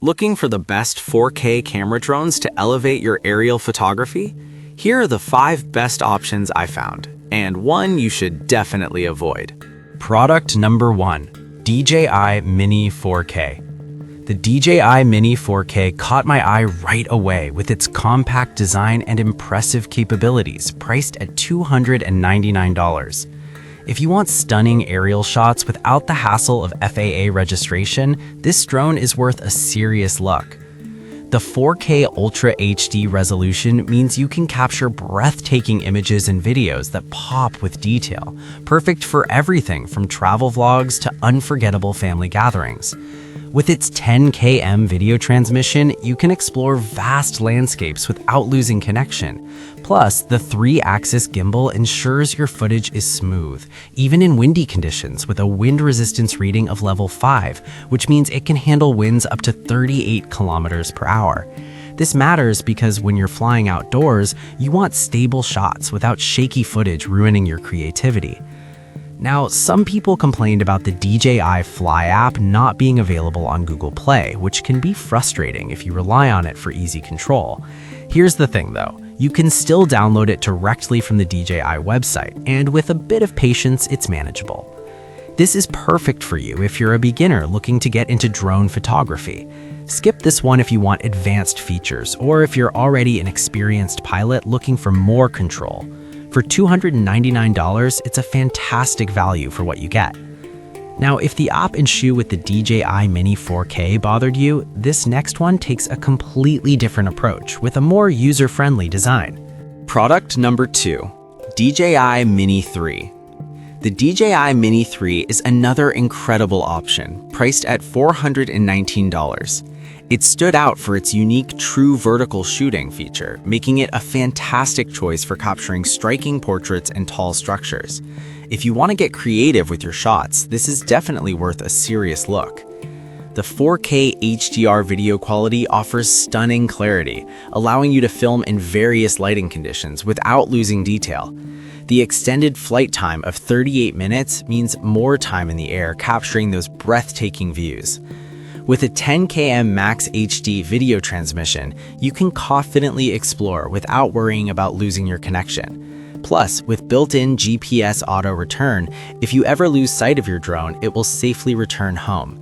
Looking for the best 4K camera drones to elevate your aerial photography? Here are the 5 best options I found, and one you should definitely avoid. Product number 1, DJI Mini 4K. The DJI Mini 4K caught my eye right away with its compact design and impressive capabilities, priced at $299. If you want stunning aerial shots without the hassle of FAA registration, this drone is worth a serious look. The 4K Ultra HD resolution means you can capture breathtaking images and videos that pop with detail, perfect for everything from travel vlogs to unforgettable family gatherings. With its 10 km video transmission, you can explore vast landscapes without losing connection. Plus, the 3-axis gimbal ensures your footage is smooth, even in windy conditions, with a wind resistance rating of level 5, which means it can handle winds up to 38 kilometers per hour. This matters because when you're flying outdoors, you want stable shots without shaky footage ruining your creativity. Now, some people complained about the DJI Fly app not being available on Google Play, which can be frustrating if you rely on it for easy control. Here's the thing though, you can still download it directly from the DJI website, and with a bit of patience, it's manageable. This is perfect for you if you're a beginner looking to get into drone photography. Skip this one if you want advanced features, or if you're already an experienced pilot looking for more control. For $299, it's a fantastic value for what you get. Now, if the op and shoe with the DJI Mini 4K bothered you, this next one takes a completely different approach with a more user-friendly design. Product number 2, DJI Mini 3. The DJI Mini 3 is another incredible option, priced at $419. It stood out for its unique true vertical shooting feature, making it a fantastic choice for capturing striking portraits and tall structures. If you want to get creative with your shots, this is definitely worth a serious look. The 4K HDR video quality offers stunning clarity, allowing you to film in various lighting conditions without losing detail. The extended flight time of 38 minutes means more time in the air capturing those breathtaking views. With a 10 km max HD video transmission, you can confidently explore without worrying about losing your connection. Plus, with built-in GPS auto return, if you ever lose sight of your drone, it will safely return home.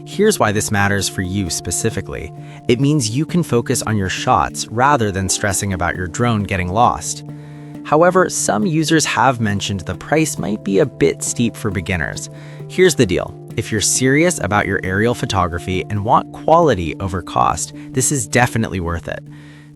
Here's why this matters for you specifically. It means you can focus on your shots rather than stressing about your drone getting lost. However, some users have mentioned the price might be a bit steep for beginners. Here's the deal. If you're serious about your aerial photography and want quality over cost, this is definitely worth it.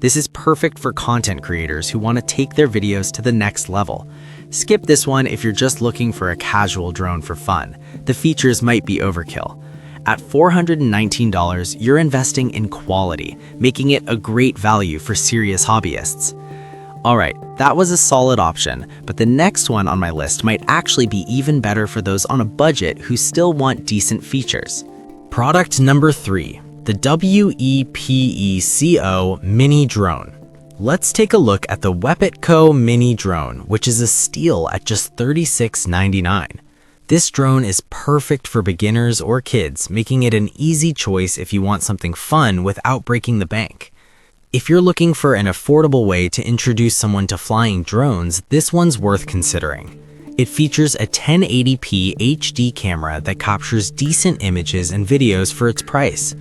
This is perfect for content creators who want to take their videos to the next level. Skip this one if you're just looking for a casual drone for fun. The features might be overkill. At $419, you're investing in quality, making it a great value for serious hobbyists. Alright, that was a solid option, but the next one on my list might actually be even better for those on a budget who still want decent features. Product number 3, the WEPECO Mini Drone. Let's take a look at the WEPECO Mini Drone, which is a steal at just $36.99. This drone is perfect for beginners or kids, making it an easy choice if you want something fun without breaking the bank. If you're looking for an affordable way to introduce someone to flying drones, this one's worth considering. It features a 1080p HD camera that captures decent images and videos for its price.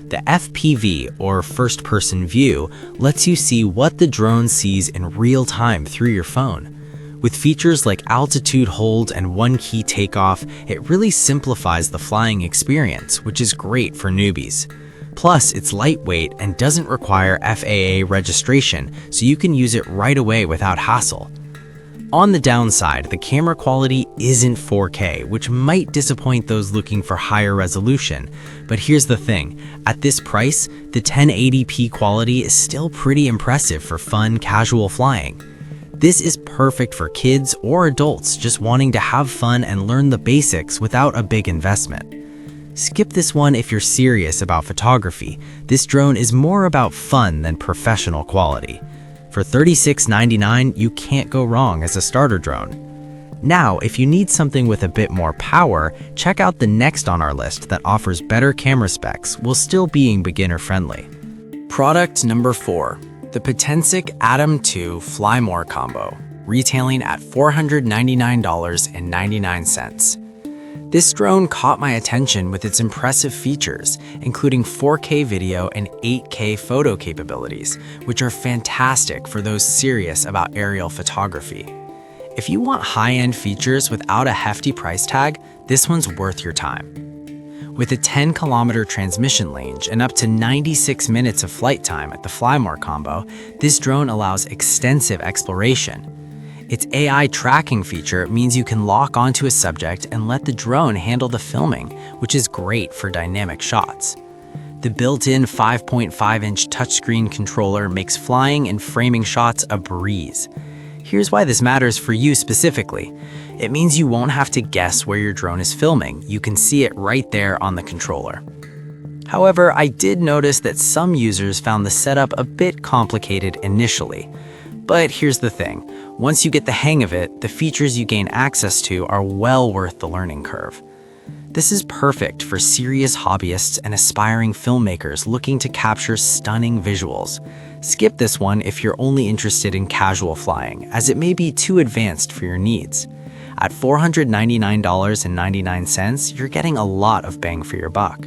The FPV, or first-person view, lets you see what the drone sees in real time through your phone. With features like altitude hold and one-key takeoff, it really simplifies the flying experience, which is great for newbies. Plus, it's lightweight and doesn't require FAA registration, so you can use it right away without hassle. On the downside, the camera quality isn't 4K, which might disappoint those looking for higher resolution. But here's the thing, at this price, the 1080p quality is still pretty impressive for fun, casual flying. This is perfect for kids or adults just wanting to have fun and learn the basics without a big investment. Skip this one if you're serious about photography. This drone is more about fun than professional quality. For $36.99, you can't go wrong as a starter drone. Now, if you need something with a bit more power, check out the next on our list that offers better camera specs while still being beginner-friendly. Product number 4, the Potensic Atom 2 Fly More Combo, retailing at $499.99. This drone caught my attention with its impressive features, including 4K video and 8K photo capabilities, which are fantastic for those serious about aerial photography. If you want high-end features without a hefty price tag, this one's worth your time. With a 10-kilometer transmission range and up to 96 minutes of flight time at the Fly More combo, this drone allows extensive exploration. Its AI tracking feature means you can lock onto a subject and let the drone handle the filming, which is great for dynamic shots. The built-in 5.5-inch touchscreen controller makes flying and framing shots a breeze. Here's why this matters for you specifically. It means you won't have to guess where your drone is filming. You can see it right there on the controller. However, I did notice that some users found the setup a bit complicated initially. But here's the thing. Once you get the hang of it, the features you gain access to are well worth the learning curve. This is perfect for serious hobbyists and aspiring filmmakers looking to capture stunning visuals. Skip this one if you're only interested in casual flying, as it may be too advanced for your needs. At $499.99, you're getting a lot of bang for your buck.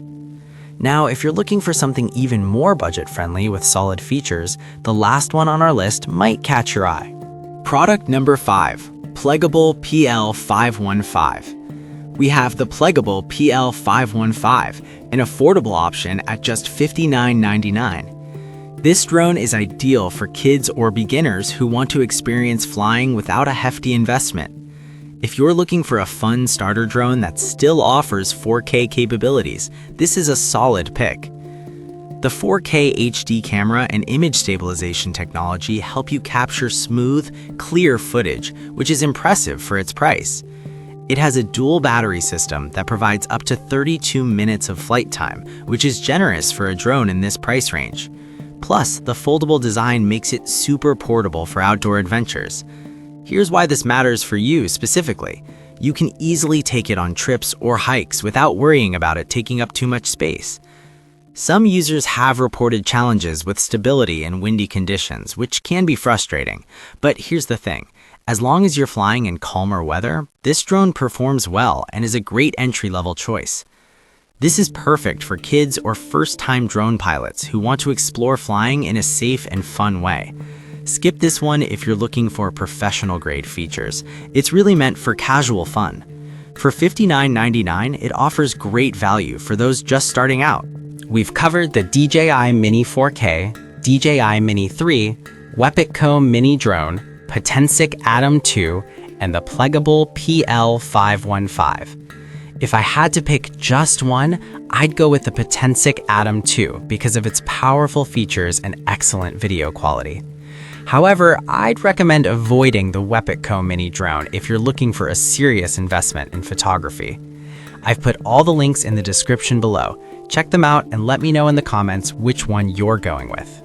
Now, if you're looking for something even more budget-friendly with solid features, the last one on our list might catch your eye. Product number 5, Pleggable PL515. We have the Pleggable PL515, an affordable option at just $59.99. This drone is ideal for kids or beginners who want to experience flying without a hefty investment. If you're looking for a fun starter drone that still offers 4K capabilities, this is a solid pick. The 4K HD camera and image stabilization technology help you capture smooth, clear footage, which is impressive for its price. It has a dual battery system that provides up to 32 minutes of flight time, which is generous for a drone in this price range. Plus, the foldable design makes it super portable for outdoor adventures. Here's why this matters for you specifically. You can easily take it on trips or hikes without worrying about it taking up too much space. Some users have reported challenges with stability in windy conditions, which can be frustrating. But here's the thing. As long as you're flying in calmer weather, this drone performs well and is a great entry-level choice. This is perfect for kids or first-time drone pilots who want to explore flying in a safe and fun way. Skip this one if you're looking for professional-grade features. It's really meant for casual fun. For $59.99, it offers great value for those just starting out. We've covered the DJI Mini 4K, DJI Mini 3, Wepitco Mini Drone, Potensic Atom 2, and the Pleggable PL515. If I had to pick just one, I'd go with the Potensic Atom 2 because of its powerful features and excellent video quality. However, I'd recommend avoiding the Wepitco Mini Drone if you're looking for a serious investment in photography. I've put all the links in the description below. Check them out and let me know in the comments which one you're going with.